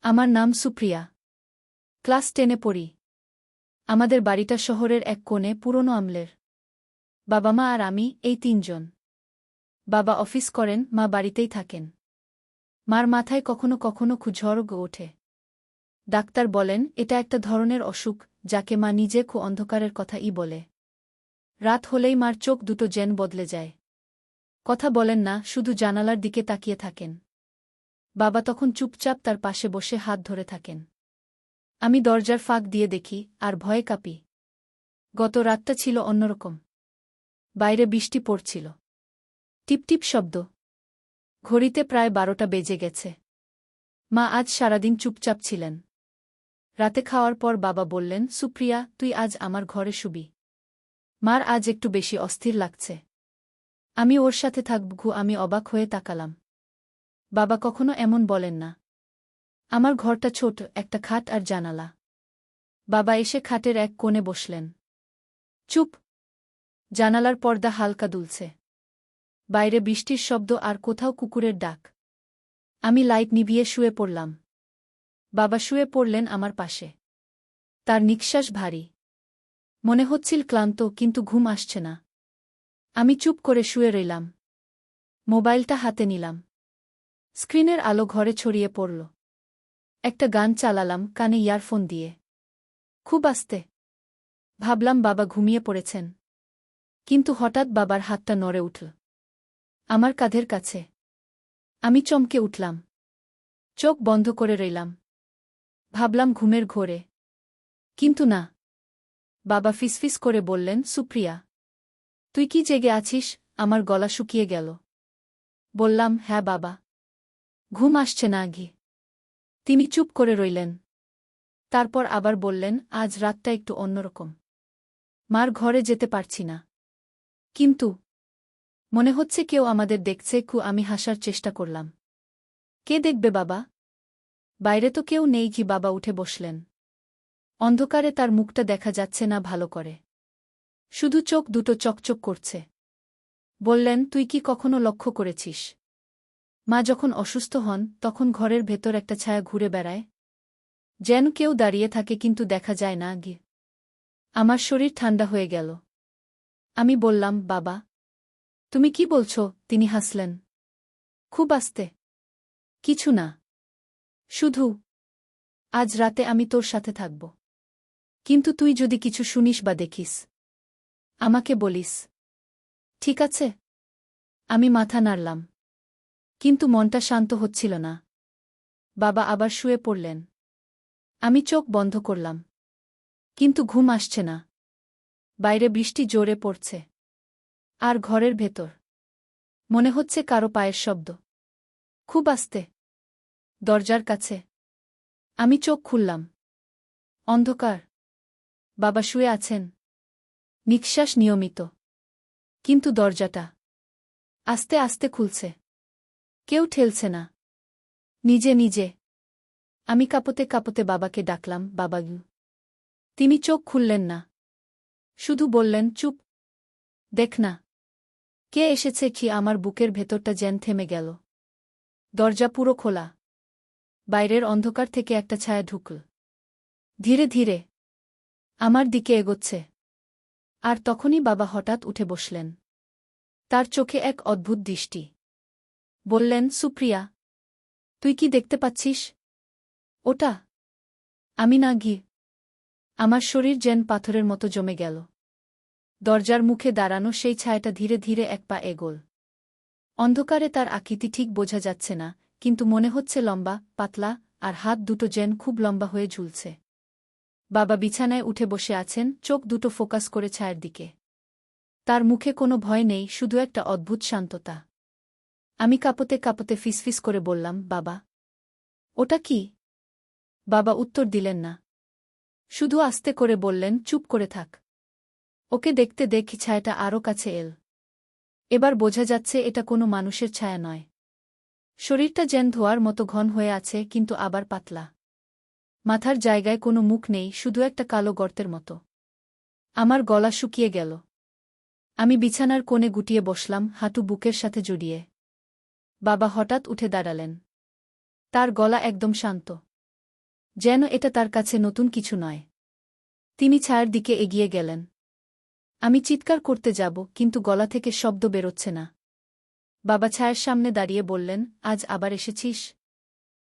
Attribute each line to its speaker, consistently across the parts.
Speaker 1: আমার নাম সুপ্রিয়া। ক্লাস 10-এ পড়ি। আমাদের বাড়িটা শহরের এক কোণে, পুরনো আমলের। বাবা মা আর আমি, এই 3 জন। বাবা অফিস করেন, মা বাড়িতেই থাকেন। মার মাথায় কখনো কখনো ঝড় ওঠে। ডাক্তার বলেন এটা একটা ধরনের অসুখ, যাকে মা নিজে অন্ধকারের কথাই বলে। রাত হলেই মার চোখ দুটো যেন বদলে যায়। কথা বলেন না, শুধু জানালার দিকে তাকিয়ে থাকেন। বাবা তখন চুপচাপ তার পাশে বসে হাত ধরে থাকেন। আমি দরজার ফাঁক দিয়ে দেখি, আর ভয়ে কাঁপি। গত রাতটা ছিল অন্যরকম। বাইরে বৃষ্টি পড়ছিল। টিপটিপ শব্দ। ঘড়িতে প্রায় 12টা বেজে গেছে। মা আজ সারাদিন চুপচাপ ছিলেন। রাতে খাওয়ার পর বাবা বললেন, সুপ্রিয়া, তুই আজ আমার ঘরে শুবি। মার আজ একটু বেশি অস্থির লাগছে। আমি ওর সাথে থাকব। আমি অবাক হয়ে তাকালাম। বাবা কখনো এমন বলেন না। আমার ঘরটা ছোট, একটা খাট আর জানালা। বাবা এসে খাটের এক কোণে বসলেন। চুপ। জানালার পর্দা হালকা দুলছে। বাইরে বৃষ্টির শব্দ আর কোথাও কুকুরের ডাক। আমি লাইট নিভিয়ে শুয়ে পড়লাম। বাবা শুয়ে পড়লেন আমার পাশে। তার নিঃশ্বাস ভারী। মনে হচ্ছিল ক্লান্ত, কিন্তু ঘুম আসছে না। আমি চুপ করে শুয়ে রইলাম। মোবাইলটা হাতে নিলাম। স্ক্রিনের আলো ঘরে ছড়িয়ে পড়ল। একটা গান চালালাম কানে ইয়ারফোন দিয়ে। খুব আস্তে। ভাবলাম বাবা ঘুমিয়ে পড়েছেন। কিন্তু হঠাৎ বাবার হাতটা নড়ে উঠল আমার কাঁধের কাছে। আমি চমকে উঠলাম। চোখ বন্ধ করে রইলাম। ভাবলাম ঘুমের ঘোরে। কিন্তু না। বাবা ফিসফিস করে বললেন, সুপ্রিয়া, তুই কি জেগে আছিস? আমার গলা শুকিয়ে গেল। বললাম, হ্যাঁ বাবা। ঘুম আসছে না আগে। তিনি চুপ করে রইলেন। তারপর আবার বললেন, আজ রাতটা একটু অন্যরকম। মার ঘরে যেতে পারছি না। কিন্তু মনে হচ্ছে কেউ আমাদের দেখছে। আমি হাসার চেষ্টা করলাম। কে দেখবে বাবা? বাইরে তো কেউ নেই। বাবা উঠে বসলেন। অন্ধকারে তার মুখটা দেখা যাচ্ছে না ভালো করে। শুধু চোখ দুটো চকচক করছে। বললেন, তুই কি কখনো লক্ষ্য করেছিস, মা যখন অসুস্থ হন তখন ঘরের ভেতর একটা ছায়া ঘুরে বেড়ায়? যেন কেউ দাঁড়িয়ে থাকে কিন্তু দেখা যায় না আগে। আমার শরীর ঠান্ডা হয়ে গেল। আমি বললাম, বাবা, তুমি কি বলছো? তিনি হাসলেন। খুব আস্তে। কিছু না। শুধু আজ রাতে আমি তোর সাথে থাকব। কিন্তু তুই যদি কিছু শুনিস বা দেখিস, আমাকে বলিস। ঠিক আছে? আমি মাথা নাড়লাম। কিন্তু মনটা শান্ত হচ্ছিল না। বাবা আবার শুয়ে পড়লেন। আমি চোখ বন্ধ করলাম। কিন্তু ঘুম আসছে না। বাইরে বৃষ্টি জোরে পড়ছে। আর ঘরের ভেতর মনে হচ্ছে কারো পায়ের শব্দ। খুব আস্তে। দরজার কাছে। আমি চোখ খুললাম। অন্ধকার। বাবা শুয়ে আছেন। নিঃশ্বাস নিয়মিত। কিন্তু দরজাটা আস্তে আস্তে খুলছে। কেউ ঠেলছে না। নিজে নিজে। আমি কাঁপতে কাঁপতে বাবাকে ডাকলাম, বাবা। তিনি চোখ খুললেন না। শুধু বললেন, চুপ। দেখ না কে এসেছে। আমার বুকের ভেতরটা যেন থেমে গেল। দরজা পুরো খোলা। বাইরের অন্ধকার থেকে একটা ছায়া ঢুকল। ধীরে ধীরে আমার দিকে এগোচ্ছে। আর তখনই বাবা হঠাৎ উঠে বসলেন। তার চোখে এক অদ্ভুত দৃষ্টি। বললেন, সুপ্রিয়া, তুই কি দেখতে পাচ্ছিস? ওটা আমি না। আমার শরীর যেন পাথরের মতো জমে গেল। দরজার মুখে দাঁড়ানো সেই ছায়াটা ধীরে ধীরে এক পা এগোল। অন্ধকারে তার আকৃতি ঠিক বোঝা যাচ্ছে না, কিন্তু মনে হচ্ছে লম্বা, পাতলা, আর হাত দুটো যেন খুব লম্বা হয়ে ঝুলছে। বাবা বিছানায় উঠে বসে আছেন, চোখ দুটো ফোকাস করে ছায়ার দিকে। তার মুখে কোনো ভয় নেই, শুধু একটা অদ্ভুত শান্ততা। আমি কাঁপতে কাঁপতে ফিসফিস করে বললাম, বাবা, ওটা কি? বাবা উত্তর দিলেন না। শুধু আস্তে করে বললেন, চুপ করে থাক। ওকে দেখতে দেখি ছায়াটা আরও কাছে এল। এবার বোঝা যাচ্ছে এটা কোনো মানুষের ছায়া নয়। শরীরটা যেন ধোয়ার মতো ঘন হয়ে আছে, কিন্তু আবার পাতলা। মাথার জায়গায় কোনো মুখ নেই, শুধু একটা কালো গর্তের মতো। আমার গলা শুকিয়ে গেল। আমি বিছানার কোণে গুটিয়ে বসলাম, হাঁটু বুকের সাথে জড়িয়ে। বাবা হঠাৎ উঠে দাঁড়ালেন। তার গলা একদম শান্ত। যেন এটা তার কাছে নতুন কিছু নয়। তিনি ছায়ার দিকে এগিয়ে গেলেন। আমি চিৎকার করতে যাব, কিন্তু গলা থেকে শব্দ বেরোচ্ছে না। বাবা ছায়ার সামনে দাঁড়িয়ে বললেন, আজ আবার এসেছিস?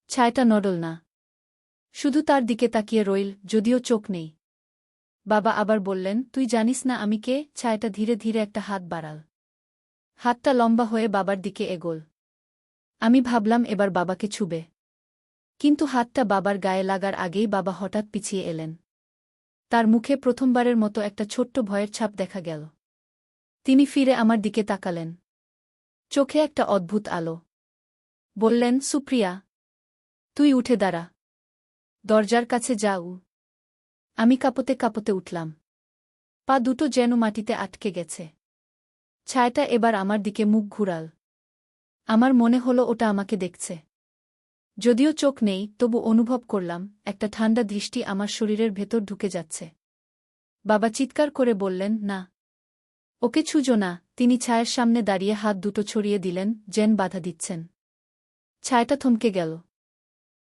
Speaker 1: ছায়াটা নড়ল না, শুধু তার দিকে তাকিয়ে রইল, যদিও চোখ নেই। বাবা আবার বললেন, তুই জানিস না আমি কে? ছায়াটা ধীরে ধীরে একটা হাত বাড়াল। হাতটা লম্বা হয়ে বাবার দিকে এগোল। আমি ভাবলাম এবার বাবাকে ছুবে, কিন্তু হাতটা বাবার গায়ে লাগার আগেই বাবা হঠাৎ পিছিয়ে এলেন। তার মুখে প্রথমবারের মতো একটা ছোট্ট ভয়ের ছাপ দেখা গেল। তিনি ফিরে আমার দিকে তাকালেন, চোখে একটা অদ্ভুত আলো। বললেন, সুপ্রিয়া, তুই উঠে দাঁড়া, দরজার কাছে যাও। আমি কাঁপতে কাঁপতে উঠলাম, পা দুটো যেন মাটিতে আটকে গেছে। ছায়াটা এবার আমার দিকে মুখ ঘুরাল। আমার মনে হলো ওটা আমাকে দেখছে। যদিও চোখ নেই, তবু অনুভব করলাম একটা ঠান্ডা দৃষ্টি আমার শরীরের ভেতর ঢুকে যাচ্ছে। বাবা চিৎকার করে বললেন, না, ওকে ছুঁজো না। তিনি ছায়ার সামনে দাঁড়িয়ে হাত দুটো ছড়িয়ে দিলেন, যেন বাধা দিচ্ছেন। ছায়াটা থমকে গেল।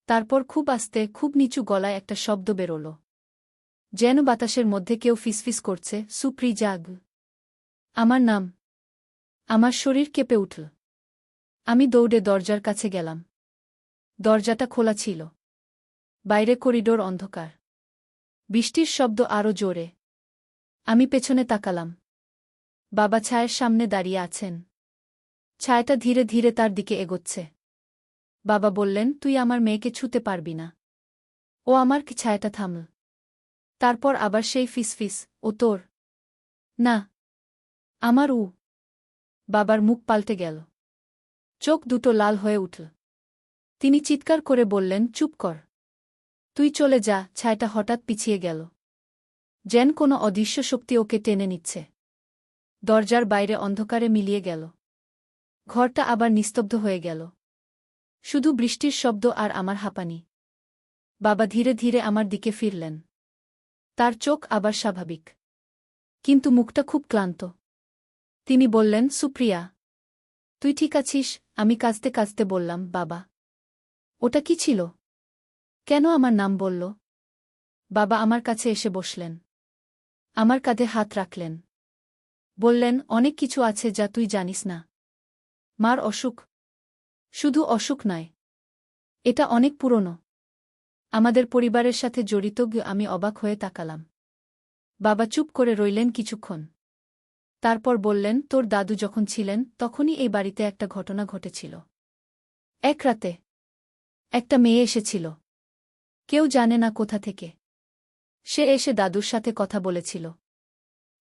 Speaker 1: তারপর খুব আস্তে, খুব নিচু গলায় একটা শব্দ বেরোল, যেন বাতাসের মধ্যে কেউ ফিসফিস করছে, সুপ্রি, জাগ। আমার নাম। আমার শরীর কেঁপে উঠল। আমি দৌড়ে দরজার কাছে গেলাম। দরজাটা খোলা ছিল। বাইরে করিডোর অন্ধকার। বৃষ্টির শব্দ আরও জোরে। আমি পেছনে তাকালাম। বাবা ছায়ের সামনে দাঁড়িয়ে আছেন। ছায়াটা ধীরে ধীরে তার দিকে এগোচ্ছে। বাবা বললেন, তুই আমার মেয়েকে ছুঁতে পারবি না। ও আমার। কি? ছায়াটা থামল। তারপর আবার সেই ফিসফিস, ও তোর না, আমার। বাবার মুখ পাল্টে গেল। চোখ দুটো লাল হয়ে উঠল। তিনি চিৎকার করে বললেন, চুপ কর, তুই চলে যা। ছায়াটা হঠাৎ পিছিয়ে গেল, যেন কোনো অদৃশ্য শক্তি ওকে টেনে নিচ্ছে। দরজার বাইরে অন্ধকারে মিলিয়ে গেল। ঘরটা আবার নিস্তব্ধ হয়ে গেল, শুধু বৃষ্টির শব্দ আর আমার হাঁপানি। বাবা ধীরে ধীরে আমার দিকে ফিরলেন। তার চোখ আবার স্বাভাবিক, কিন্তু মুখটা খুব ক্লান্ত। তিনি বললেন, সুপ্রিয়া, তুই ঠিক আছিস? আমি কাঁদতে কাঁদতে বললাম, বাবা, ওটা কি ছিল? কেন আমার নাম বলল? বাবা আমার কাছে এসে বসলেন, আমার কাঁধে হাত রাখলেন। বললেন, অনেক কিছু আছে যা তুই জানিস না। মার অসুখ। শুধু অসুখ নয়, এটা অনেক পুরনো, আমাদের পরিবারের সাথে জড়িত। আমি অবাক হয়ে তাকালাম। বাবা চুপ করে রইলেন কিছুক্ষণ। তারপর বললেন, তোর দাদু যখন ছিলেন তখনই এই বাড়িতে একটা ঘটনা ঘটেছিল। এক রাতে একটা মেয়ে এসেছিল, কেউ জানে না কোথা থেকে। সে এসে দাদুর সাথে কথা বলেছিল,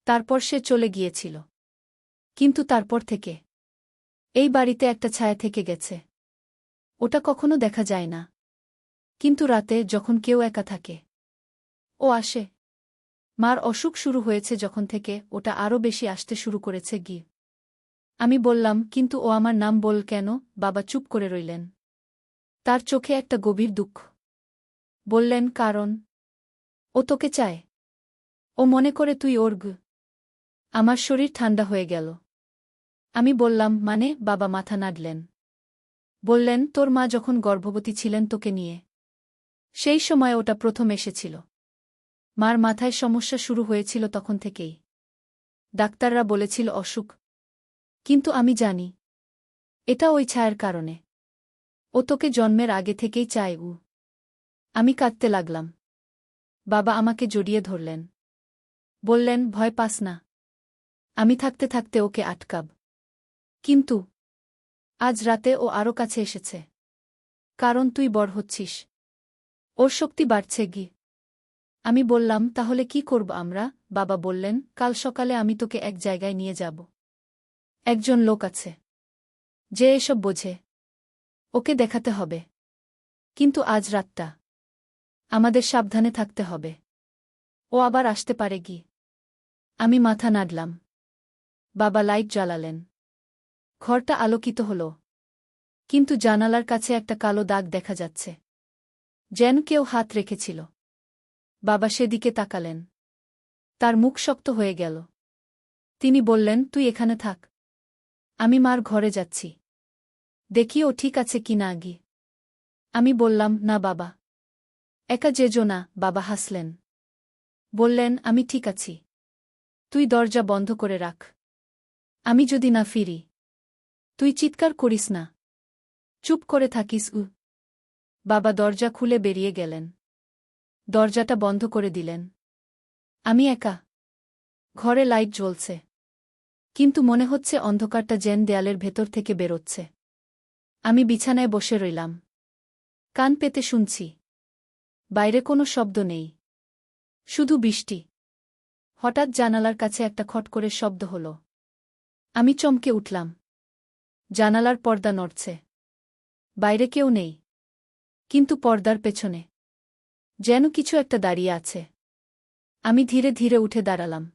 Speaker 1: তারপর সে চলে গিয়েছিল। কিন্তু তারপর থেকে এই বাড়িতে একটা ছায়া থেকে গেছে। ওটা কখনো দেখা যায় না, কিন্তু রাতে যখন কেউ একা থাকে, ও আসে। মার অসুখ শুরু হয়েছে যখন থেকে ওটা আরও বেশি আসতে শুরু করেছে। আমি বললাম, কিন্তু ও আমার নাম বল কেন? বাবা চুপ করে রইলেন। তার চোখে একটা গভীর দুঃখ। বললেন, কারণ ও তোকে চায়। ও মনে করে তুই ওর। আমার শরীর ঠান্ডা হয়ে গেল। আমি বললাম, মানে? বাবা মাথা নাড়লেন। বললেন, তোর মা যখন গর্ভবতী ছিলেন তোকে নিয়ে, সেই সময় ওটা প্রথম এসেছিল। মার মাথায় সমস্যা শুরু হয়েছিল তখন থেকেই। ডাক্তাররা বলেছিল অসুখ, কিন্তু আমি জানি এটা ওই ছায়ার কারণে। ও তোকে জন্মের আগে থেকেই চায়। আমি কাঁদতে লাগলাম। বাবা আমাকে জড়িয়ে ধরলেন। বললেন, ভয় পাস না, আমি থাকতে থাকতে ওকে আটকাব। কিন্তু আজ রাতে ও আরও কাছে এসেছে, কারণ তুই বড় হচ্ছিস, ওর শক্তি বাড়ছে। আমি বললাম, তাহলে কি করব আমরা? বাবা বললেন, কাল সকালে আমি তোকে এক জায়গায় নিয়ে যাব। একজন লোক আছে যে এসব বোঝে, ওকে দেখাতে হবে। কিন্তু আজ রাতটা আমাদের সাবধানে থাকতে হবে, ও আবার আসতে পারে। আমি মাথা নাড়লাম। বাবা লাইট জ্বালালেন। ঘরটা আলোকিত হল, কিন্তু জানালার কাছে একটা কালো দাগ দেখা যাচ্ছে, যেন কেউ হাত রেখেছিল। বাবা সেদিকে তাকালেন। তার মুখ শক্ত হয়ে গেল। তিনি বললেন, তুই এখানে থাক, আমি মার ঘরে যাচ্ছি, দেখি ও ঠিক আছে কি না। আমি বললাম, না বাবা, একা যেজো না, বাবা হাসলেন। বললেন, আমি ঠিক আছি। তুই দরজা বন্ধ করে রাখ। আমি যদি না ফিরি। তুই চিৎকার করিস না। চুপ করে থাকিস। বাবা দরজা খুলে বেরিয়ে গেলেন। দরজাটা বন্ধ করে দিলেন। আমি একা। ঘরে লাইট জ্বলছে। কিন্তু মনে হচ্ছে অন্ধকারটা যেন দেয়ালের ভেতর থেকে বেরোচ্ছে। আমি বিছানায় বসে রইলাম। কান পেতে শুনছি। বাইরে কোনো শব্দ নেই। শুধু বৃষ্টি। হঠাৎ জানালার কাছে একটা খট করে শব্দ হল। আমি চমকে উঠলাম। জানালার পর্দা নড়ছে। বাইরে কেউ নেই। কিন্তু পর্দার পেছনে যেন কিছু একটা দাঁড়িয়ে আছে। আমি ধীরে ধীরে উঠে দাঁড়ালাম।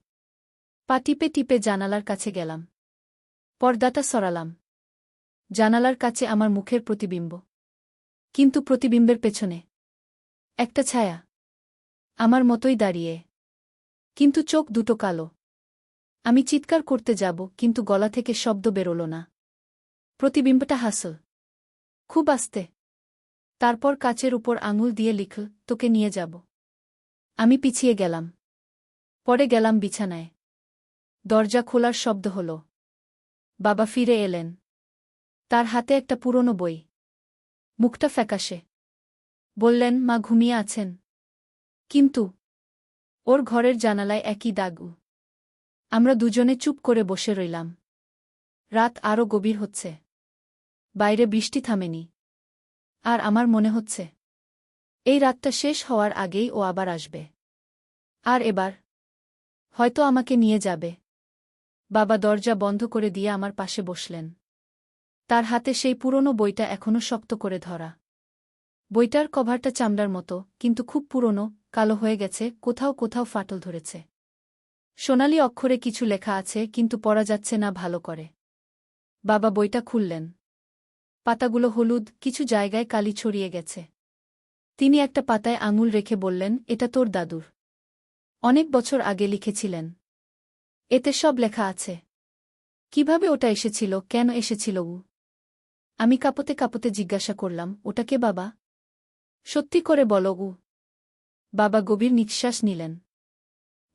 Speaker 1: পা টিপে টিপে জানালার কাছে গেলাম। পর্দাটা সরালাম। জানালার কাছে আমার মুখের প্রতিবিম্ব। কিন্তু প্রতিবিম্বের পেছনে একটা ছায়া। আমার মতোই দাঁড়িয়ে। কিন্তু চোখ দুটো কালো। আমি চিৎকার করতে যাব, কিন্তু গলা থেকে শব্দ বেরোল না। প্রতিবিম্বটা হাসল। খুব আস্তে। তারপর কাচের উপর আঙুল দিয়ে লিখল, তোকে নিয়ে যাব। আমি পিছিয়ে গেলাম। পড়ে গেলাম বিছানায়। দরজা খোলার শব্দ হল। বাবা ফিরে এলেন। তার হাতে একটা পুরনো বই। মুখটা ফ্যাকাশে। বললেন, মা ঘুমিয়ে আছেন। কিন্তু ওর ঘরের জানালায় একই দাগ। আমরা দুজনে চুপ করে বসে রইলাম। রাত আরও গভীর হচ্ছে। বাইরে বৃষ্টি থামেনি। আর আমার মনে হচ্ছে এই রাতটা শেষ হওয়ার আগেই ও আবার আসবে। আর এবার হয়তো আমাকে নিয়ে যাবে। বাবা দরজা বন্ধ করে দিয়ে আমার পাশে বসলেন। তার হাতে সেই পুরনো বইটা এখনো শক্ত করে ধরা। বইটার কভারটা চামড়ার মতো, কিন্তু খুব পুরনো, কালো হয়ে গেছে, কোথাও কোথাও ফাটল ধরেছে। সোনালি অক্ষরে কিছু লেখা আছে, কিন্তু পড়া যাচ্ছে না ভালো করে। বাবা বইটা খুললেন। পাতাগুলো হলুদ, কিছু জায়গায় কালি ছড়িয়ে গেছে। তিনি একটা পাতায় আঙুল রেখে বললেন, এটা তোর দাদুর। অনেক বছর আগে লিখেছিলেন। এতে সব লেখা আছে। কিভাবে ওটা এসেছিল, কেন এসেছিল আমি কাঁপতে কাঁপতে জিজ্ঞাসা করলাম, ওটা কে বাবা? সত্যি করে বলো। বাবা গভীর নিঃশ্বাস নিলেন।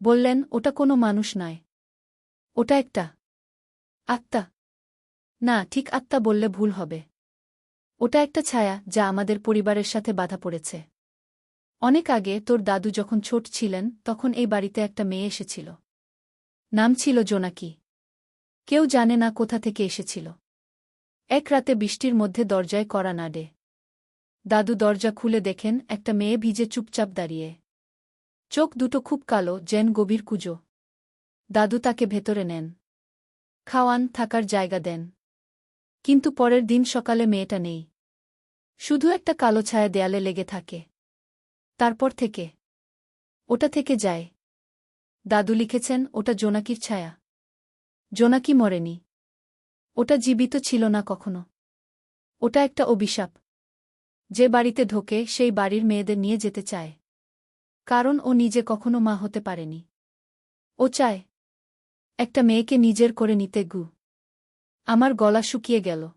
Speaker 1: বললেন, ওটা কোনো মানুষ নয়। ওটা একটা আত্মা। না, ঠিক আত্মা বললে ভুল হবে। ওটা একটা ছায়া, যা আমাদের পরিবারের সাথে বাধা পড়েছে। অনেক আগে তোর দাদু যখন ছোট ছিলেন, তখন এই বাড়িতে একটা মেয়ে এসেছিল। নাম ছিল জোনাকি। কেউ জানে না কোথা থেকে এসেছিল। এক রাতে বৃষ্টির মধ্যে দরজায় কড়া নাড়ে। দাদু দরজা খুলে দেখেন একটা মেয়ে ভিজে চুপচাপ দাঁড়িয়ে। চোখ দুটো খুব কালো, যেন গভীর কুঁজো। দাদু তাকে ভেতরে নেন। খাওয়ান, থাকার জায়গা দেন। কিন্তু পরের দিন সকালে মেয়েটা নেই। শুধু একটা কালো ছায়া দেয়ালে লেগে থাকে। তারপর থেকে ওটা থেকে যায়। দাদু লিখেছেন, ওটা জোনাকির ছায়া। জোনাকি মরেনি। ওটা জীবিত ছিল না কখনো। ওটা একটা অভিশাপ। যে বাড়িতে ঢোকে সেই বাড়ির মেয়েদের নিয়ে যেতে চায়। কারণ ও নিজে কখনো মা হতে পারেনি। ও চায় একটা মেয়েকে নিজের করে নিতে। আমার গলা শুকিয়ে গেল।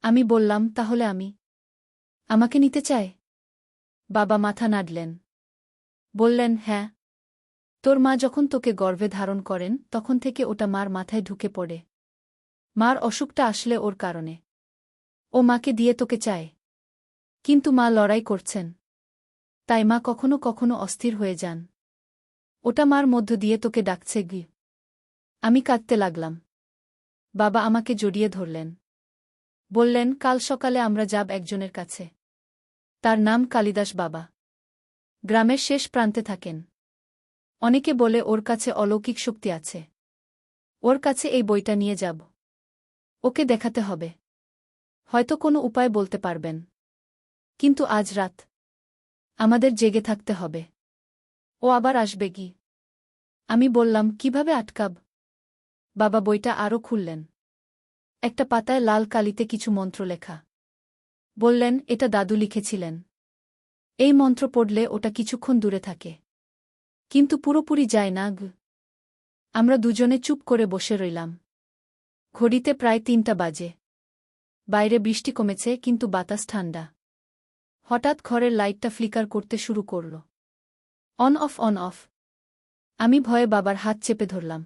Speaker 1: আমি বললাম, তাহলে আমাকে নিতে চায়? বাবা মাথা নাড়লেন। বললেন, হ্যাঁ। তোর মা যখন তোকে গর্ভে ধারণ করেন, তখন থেকে ওটা মার মাথায় ঢুকে পড়ে। মার অসুখটা আসলে ওর কারণে। ও মাকে দিয়ে তোকে চায়। কিন্তু মা লড়াই করছেন। তাই মা কখনো কখনো অস্থির হয়ে যান। ওটা মার মধ্য দিয়ে তোকে ডাকছে। আমি কাঁদতে লাগলাম। বাবা আমাকে জড়িয়ে ধরলেন। বললেন, কাল সকালে আমরা যাব একজনের কাছে। তার নাম কালিদাস বাবা। গ্রামের শেষ প্রান্তে থাকেন। অনেকে বলে ওর কাছে অলৌকিক শক্তি আছে। ওর কাছে এই বইটা নিয়ে যাব। ওকে দেখাতে হবে। হয়তো কোনো উপায় বলতে পারবেন। কিন্তু আজ রাত আমাদের জেগে থাকতে হবে। ও আবার আসবে কি? আমি বললাম, কিভাবে আটকাব? বাবা বইটা আরও খুললেন। একটা পাতায় লাল কালিতে কিছু মন্ত্র লেখা। বললেন, এটা দাদু লিখেছিলেন। এই মন্ত্র পড়লে ওটা কিছুক্ষণ দূরে থাকে। কিন্তু পুরোপুরি যায় না। আমরা দুজনে চুপ করে বসে রইলাম। ঘড়িতে প্রায় 3টা বাজে। বাইরে বৃষ্টি কমেছে, কিন্তু বাতাস ঠান্ডা। হঠাৎ ঘরের লাইটটা ফ্লিকার করতে শুরু করল। On of on of. আমি ভয়ে বাবার হাত চেপে ধরলাম।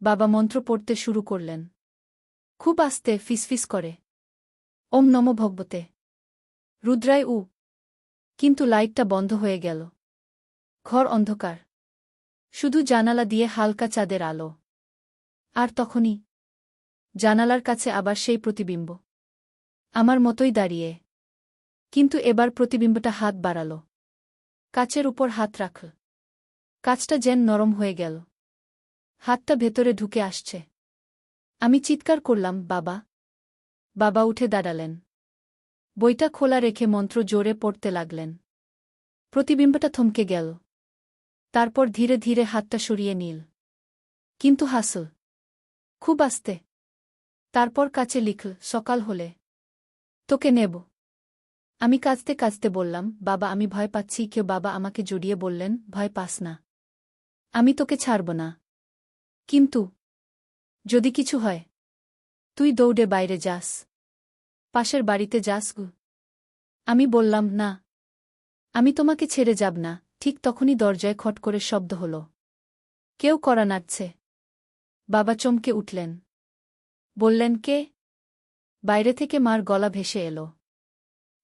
Speaker 1: বাবা মন্ত্র পড়তে শুরু করলেন। খুব আস্তে, ফিসফিস করে। ওম নমো ভগবতে রুদ্রায় উ। কিন্তু লাইটটা বন্ধ হয়ে গেল। ঘর অন্ধকার। শুধু জানালা দিয়ে হালকা চাঁদের আলো। আর তখনই জানালার কাছে আবার সেই প্রতিবিম্ব। আমার মতোই দাঁড়িয়ে। কিন্তু এবার প্রতিবিম্বটা হাত বাড়াল। কাচের উপর হাত রাখল। কাচটা যেন নরম হয়ে গেল। হাতটা ভেতরে ঢুকে আসছে। আমি চিৎকার করলাম, বাবা। বাবা উঠে দাঁড়ালেন। বইটা খোলা রেখে মন্ত্র জোরে পড়তে লাগলেন। প্রতিবিম্বটা থমকে গেল। তারপর ধীরে ধীরে হাতটা সরিয়ে নিল। কিন্তু হাসল। খুব আস্তে। তারপর কাছে লিখল, সকাল হলে তোকে নেব। আমি কাঁদতে কাঁদতে বললাম, বাবা আমি ভয় পাচ্ছি। কেউ বাবা আমাকে জড়িয়ে বললেন, ভয় পাস না। আমি তোকে ছাড়ব না। কিন্তু যদি কিছু হয়, তুই দৌড়ে বাইরে যাস। পাশের বাড়িতে যাস গু। আমি বললাম, না, আমি তোমাকে ছেড়ে যাব না। ঠিক তখনই দরজায় খট করে শব্দ হল। কেউ কড়া নাড়ছে। বাবা চমকে উঠলেন। বললেন, কে? বাইরে থেকে মার গলা ভেসে এলো।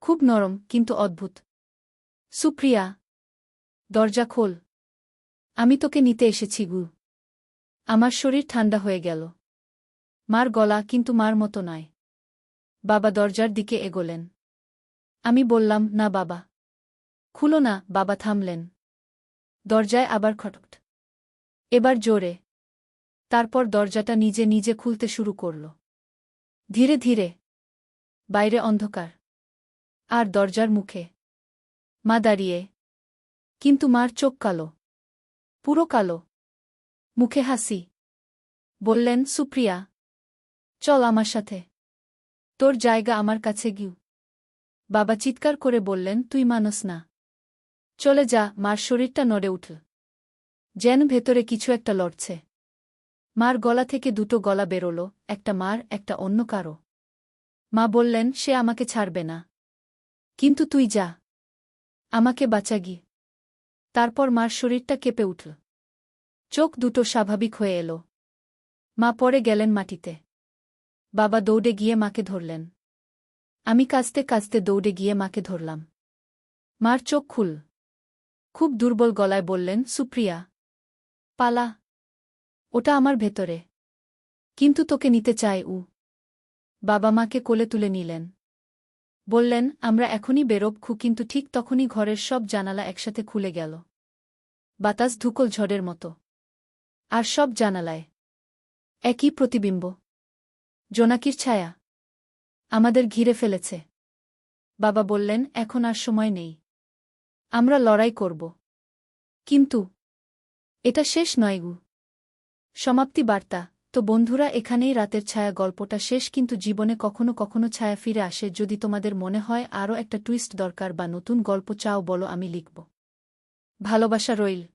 Speaker 1: খুব নরম, কিন্তু অদ্ভুত। সুপ্রিয়া, দরজা খোল। আমি তোকে নিতে এসেছি গু। আমার শরীর ঠান্ডা হয়ে গেল। মার গলা, কিন্তু মার মতো নয়। বাবা দরজার দিকে এগোলেন। আমি বললাম, না বাবা। খুলো না। বাবা থামলেন। দরজায় আবার খটখট। এবার জোরে। তারপর দরজাটা নিজে নিজে খুলতে শুরু করল। ধীরে ধীরে। বাইরে অন্ধকার। আর দরজার মুখে মা দাঁড়িয়ে। কিন্তু মার চোখ কালো। পুরো কালো। মুখে হাসি। বললেন, সুপ্রিয়া, চল আমার সাথে। তোর জায়গা আমার কাছে গিউ। বাবা চিৎকার করে বললেন, তুই মানস না। চলে যা। মার শরীরটা নড়ে উঠল। যেন ভেতরে কিছু একটা লড়ছে। মার গলা থেকে দুটো গলা বেরোল, একটা মার, একটা অন্য কারো। মা বললেন, সে আমাকে ছাড়বে না। কিন্তু তুই যা। আমাকে বাঁচা গি। তারপর মার শরীরটা কেঁপে উঠল। চোখ দুটো স্বাভাবিক হয়ে এলো। মা পড়ে গেলেন মাটিতে। বাবা দৌড়ে গিয়ে মাকে ধরলেন। আমি কাঁদতে কাঁদতে দৌড়ে গিয়ে মাকে ধরলাম। মার চোখ খুল। খুব দুর্বল গলায় বললেন, সুপ্রিয়া, পালা। ওটা আমার ভেতরে। কিন্তু তোকে নিতে চায় উ। বাবা মাকে কোলে তুলে নিলেন। বললেন, আমরা এখনই বেরোব খু। কিন্তু ঠিক তখনই ঘরের সব জানালা একসাথে খুলে গেল। বাতাস ধুকল ঝড়ের মতো। আর সব জানালায় একই প্রতিবিম্ব। জোনাকির ছায়া। আমাদের ঘিরে ফেলেছে। বাবা বললেন, এখন আর সময় নেই। আমরা লড়াই করব। কিন্তু এটা শেষ নয় গু। সমাপ্তি বার্তা। তো বন্ধুরা, এখানেই রাতের ছায়া গল্পটা শেষ। কিন্তু জীবনে কখনো কখনো ছায়া ফিরে আসে। যদি তোমাদের মনে হয় আরও একটা টুইস্ট দরকার বা নতুন গল্প চাও, বলো, আমি লিখব। ভালোবাসা রইল।